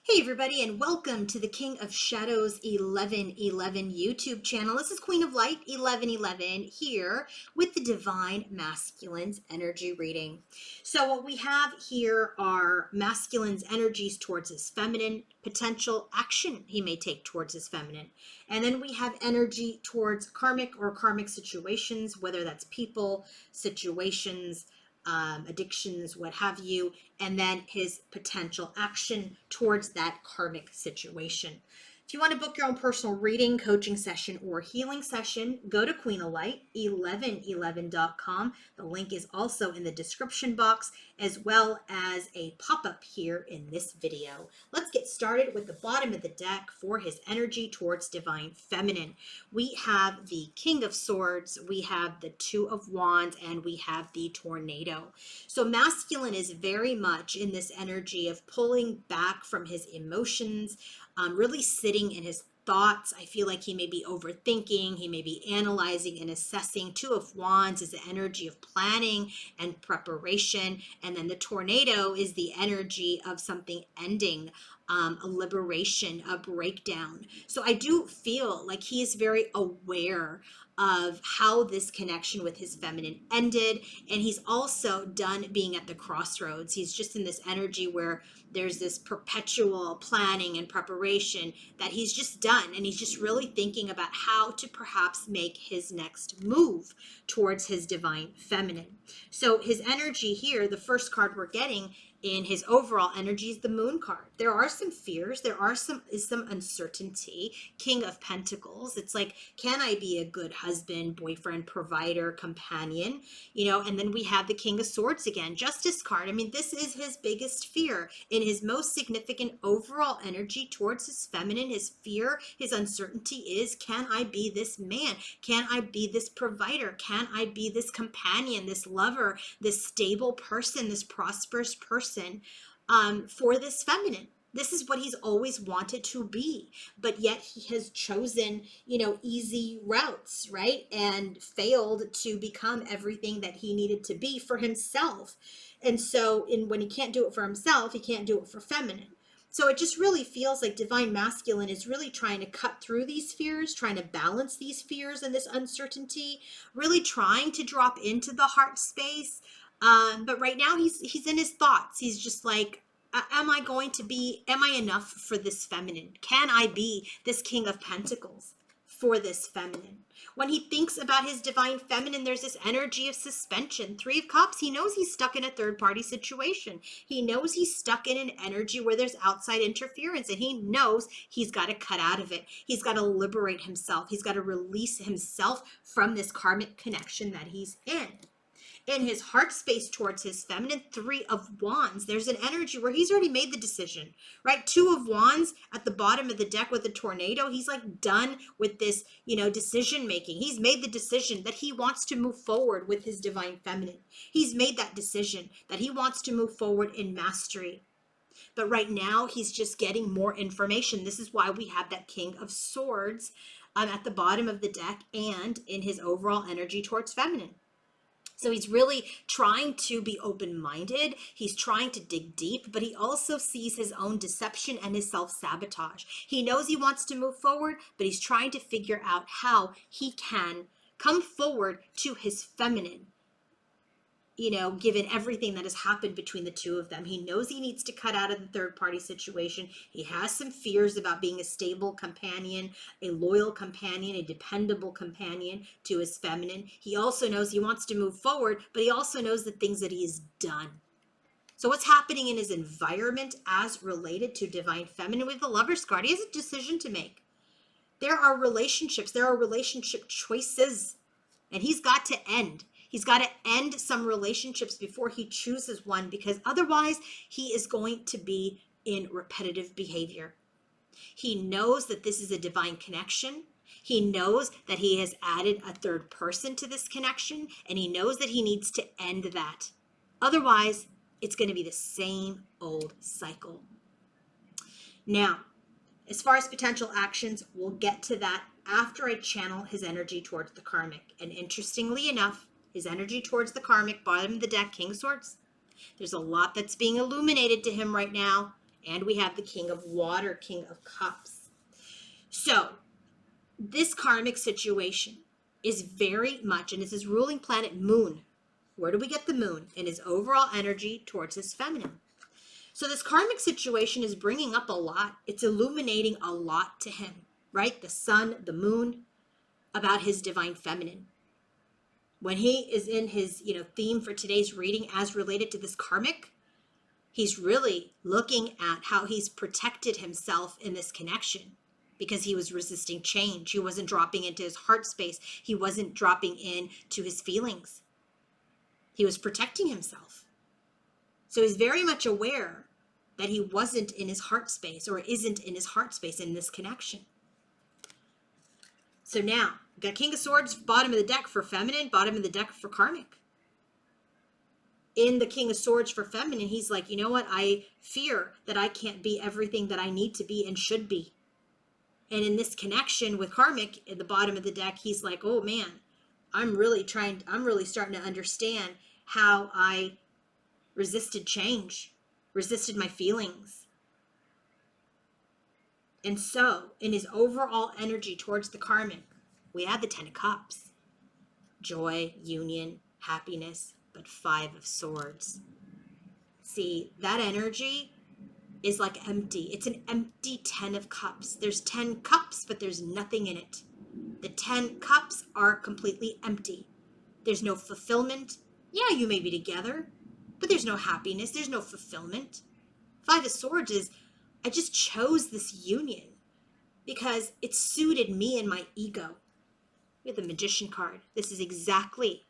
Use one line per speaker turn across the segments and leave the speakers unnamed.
Hey everybody, and welcome to the King of Shadows 1111 YouTube channel. This is Queen of Light 1111 here with the Divine Masculine's energy reading. So what we have here are masculine's energies towards his feminine, potential action he may take towards his feminine. And then we have energy towards karmic situations, whether that's people, situations, addictions, what have you, and then his potential action towards that karmic situation. If you want to book your own personal reading, coaching session, or healing session, go to queenoflight1111.com. The link is also in the description box, as well as a pop-up here in this video. Let's get started with the bottom of the deck for his energy towards divine feminine. We have the King of Swords, we have the Two of Wands, and we have the Tornado. So masculine is very much in this energy of pulling back from his emotions, really sitting in his thoughts. I feel like he may be overthinking, he may be analyzing and assessing. Two of Wands is the energy of planning and preparation, and then the Tornado is the energy of something ending, a liberation, a breakdown. So I do feel like he is very aware of how this connection with his feminine ended, and he's also done being at the crossroads. He's just in this energy where there's this perpetual planning and preparation that he's just done, and he's just really thinking about how to perhaps make his next move towards his divine feminine. So his energy here, the first card we're getting in his overall energy, is the Moon card. There are some fears, there is some uncertainty. King of Pentacles, it's like, can I be a good husband, boyfriend, provider, companion? And then we have the King of Swords again, Justice card. I mean, this is his biggest fear in his most significant overall energy towards his feminine. His fear, his uncertainty is, can I be this man? Can I be this provider? Can I be this companion, this lover, this stable person, this prosperous person for this feminine? This is what he's always wanted to be, but yet he has chosen, easy routes, right? And failed to become everything that he needed to be for himself. And so when he can't do it for himself, he can't do it for feminine. So it just really feels like divine masculine is really trying to cut through these fears, trying to balance these fears and this uncertainty, really trying to drop into the heart space. But right now he's in his thoughts. He's just like, am I enough for this feminine? Can I be this King of Pentacles for this feminine? When he thinks about his divine feminine, there's this energy of suspension. Three of Cups, he knows he's stuck in a third-party situation. He knows he's stuck in an energy where there's outside interference, and he knows he's got to cut out of it. He's got to liberate himself. He's got to release himself from this karmic connection that he's in. In his heart space towards his feminine, Three of Wands, there's an energy where he's already made the decision, right? Two of Wands at the bottom of the deck with the Tornado. He's like done with this, decision making. He's made the decision that he wants to move forward with his divine feminine. He's made that decision that he wants to move forward in mastery. But right now, he's just getting more information. This is why we have that King of Swords at the bottom of the deck and in his overall energy towards feminine. So he's really trying to be open-minded. He's trying to dig deep, but he also sees his own deception and his self-sabotage. He knows he wants to move forward, but he's trying to figure out how he can come forward to his feminine, given everything that has happened between the two of them. He knows he needs to cut out of the third-party situation. He has some fears about being a stable companion, a loyal companion, a dependable companion to his feminine. He also knows he wants to move forward, but he also knows the things that he has done. So what's happening in his environment as related to divine feminine? With the Lover's card, he has a decision to make. There are relationships, there are relationship choices, and he's got to end. He's got to end some relationships before he chooses one, because otherwise he is going to be in repetitive behavior. He knows that this is a divine connection. He knows that he has added a third person to this connection, and he knows that he needs to end that. Otherwise, it's going to be the same old cycle. Now, as far as potential actions, we'll get to that after I channel his energy towards the karmic. And interestingly enough, his energy towards the karmic, bottom of the deck, King of Swords, there's a lot that's being illuminated to him right now. And we have the King of Water, King of Cups. So this karmic situation is very much, and this is ruling planet Moon. Where do we get the Moon? In his overall energy towards his feminine. So this karmic situation is bringing up a lot. It's illuminating a lot to him, right? The sun, the moon, about his divine feminine. When he is in his, theme for today's reading as related to this karmic, he's really looking at how he's protected himself in this connection because he was resisting change. He wasn't dropping into his heart space. He wasn't dropping into his feelings. He was protecting himself. So he's very much aware that he wasn't in his heart space or isn't in his heart space in this connection. So now, we've got King of Swords, bottom of the deck for feminine, bottom of the deck for karmic. In the King of Swords for feminine, he's like, you know what? I fear that I can't be everything that I need to be and should be. And in this connection with karmic, at the bottom of the deck, he's like, oh man, I'm really starting to understand how I resisted change, resisted my feelings. And so, in his overall energy towards the karmic, we have the Ten of Cups. Joy, union, happiness, but Five of Swords. See, that energy is like empty. It's an empty 10 of Cups. There's 10 cups, but there's nothing in it. The 10 cups are completely empty. There's no fulfillment. Yeah, you may be together, but there's no happiness. There's no fulfillment. Five of Swords is, I just chose this union because it suited me and my ego. We have the Magician card. This is exactly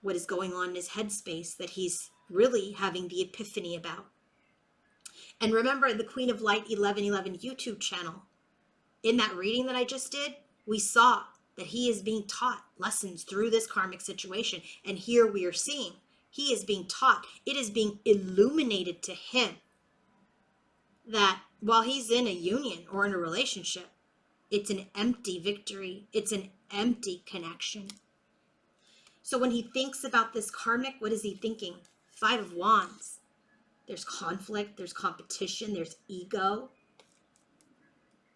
what is going on in his headspace that he's really having the epiphany about. And remember the Queen of Light 1111 YouTube channel. In that reading that I just did, we saw that he is being taught lessons through this karmic situation. And here we are seeing he is being taught. It is being illuminated to him that while he's in a union or in a relationship, it's an empty victory. It's an empty connection. So when he thinks about this karmic, what is he thinking? Five of Wands. There's conflict, there's competition, there's ego.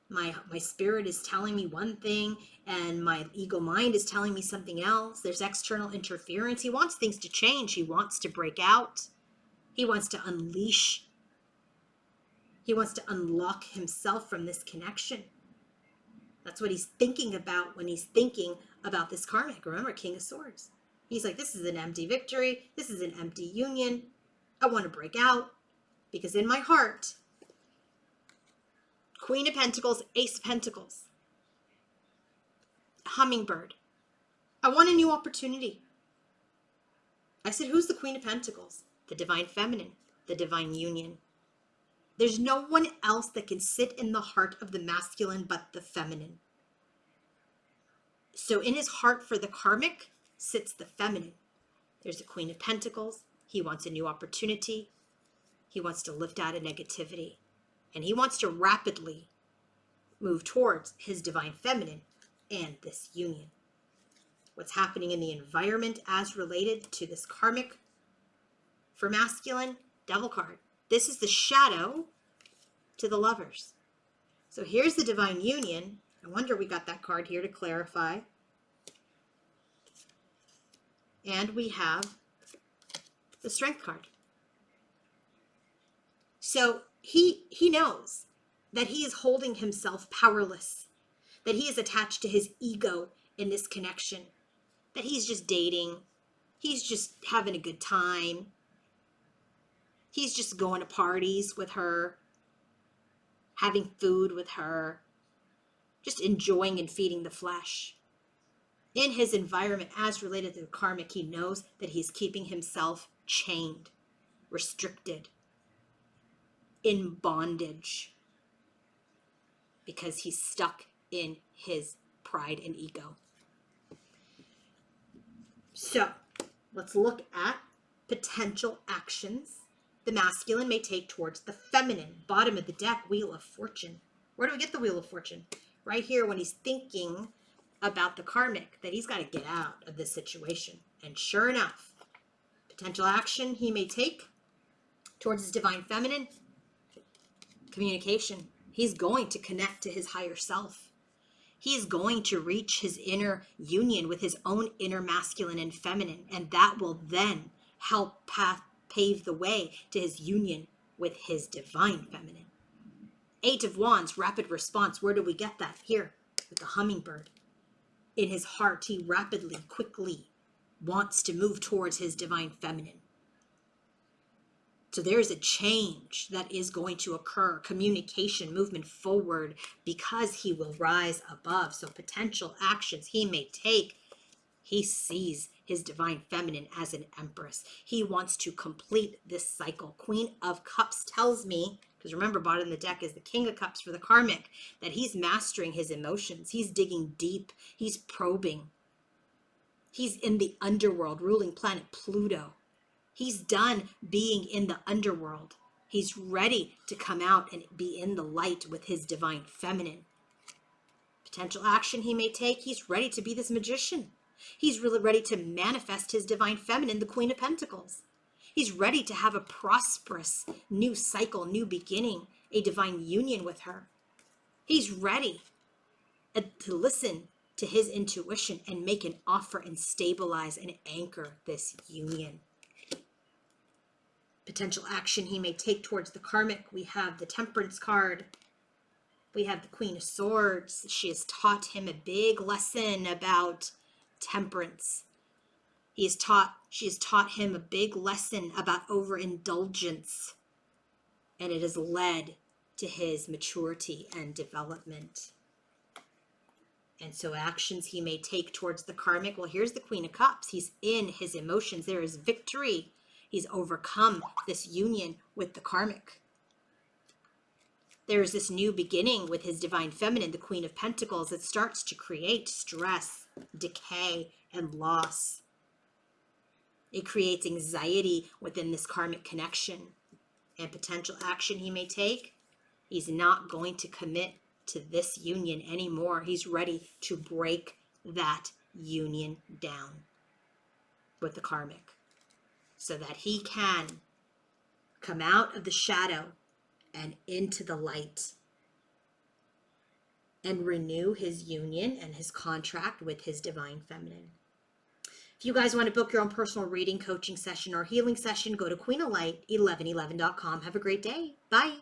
My spirit is telling me one thing and my ego mind is telling me something else. There's external interference. He wants things to change. He wants to break out. He wants to unleash. He wants to unlock himself from this connection. That's what he's thinking about when he's thinking about this karmic. Remember, King of Swords. He's like, this is an empty victory. This is an empty union. I want to break out because in my heart, Queen of Pentacles, Ace of Pentacles, Hummingbird. I want a new opportunity. I said, who's the Queen of Pentacles? The Divine Feminine, the Divine Union. There's no one else that can sit in the heart of the masculine but the feminine. So in his heart for the karmic sits the feminine. There's the Queen of Pentacles. He wants a new opportunity. He wants to lift out of negativity. And he wants to rapidly move towards his divine feminine and this union. What's happening in the environment as related to this karmic for masculine? Devil card. This is the shadow to the Lovers. So here's the divine union. I wonder we got that card here to clarify. And we have the Strength card. So he knows that he is holding himself powerless, that he is attached to his ego in this connection, that he's just dating, he's just having a good time, he's just going to parties with her, having food with her, just enjoying and feeding the flesh. In his environment, as related to the karmic, he knows that he's keeping himself chained, restricted, in bondage, because he's stuck in his pride and ego. So let's look at potential actions the masculine may take towards the feminine. Bottom of the deck, Wheel of Fortune. Where do we get the Wheel of Fortune? Right here when he's thinking about the karmic, that he's got to get out of this situation. And sure enough, potential action he may take towards his divine feminine, Communication. He's going to connect to his higher self. He is going to reach his inner union with his own inner masculine and feminine, and that will then help pave the way to his union with his divine feminine. 8 of Wands, rapid response. Where do we get that? Here, with the hummingbird. In his heart, he rapidly, quickly wants to move towards his divine feminine. So there is a change that is going to occur, communication, movement forward, because he will rise above. So potential actions he may take. He sees his divine feminine as an empress. He wants to complete this cycle. Queen of Cups tells me, because remember, bottom of the deck is the King of Cups for the karmic, that he's mastering his emotions. He's digging deep. He's probing. He's in the underworld, ruling planet Pluto. He's done being in the underworld. He's ready to come out and be in the light with his divine feminine. Potential action he may take, he's ready to be this magician. He's really ready to manifest his divine feminine, the Queen of Pentacles. He's ready to have a prosperous new cycle, new beginning, a divine union with her. He's ready to listen to his intuition and make an offer and stabilize and anchor this union. Potential action he may take towards the karmic. We have the Temperance card. We have the Queen of Swords. She has taught him a big lesson about temperance. She has taught him a big lesson about overindulgence. And it has led to his maturity and development. And so actions he may take towards the karmic. Well, here's the Queen of Cups. He's in his emotions. There is victory. He's overcome this union with the karmic. There is this new beginning with his divine feminine, the Queen of Pentacles, that starts to create stress, decay, and loss. It creates anxiety within this karmic connection. And potential action he may take, he's not going to commit to this union anymore. He's ready to break that union down with the karmic, so that he can come out of the shadow and into the light and renew his union and his contract with his divine feminine. If you guys want to book your own personal reading, coaching session, or healing session, go to queenoflight1111.com. Have a great day. Bye.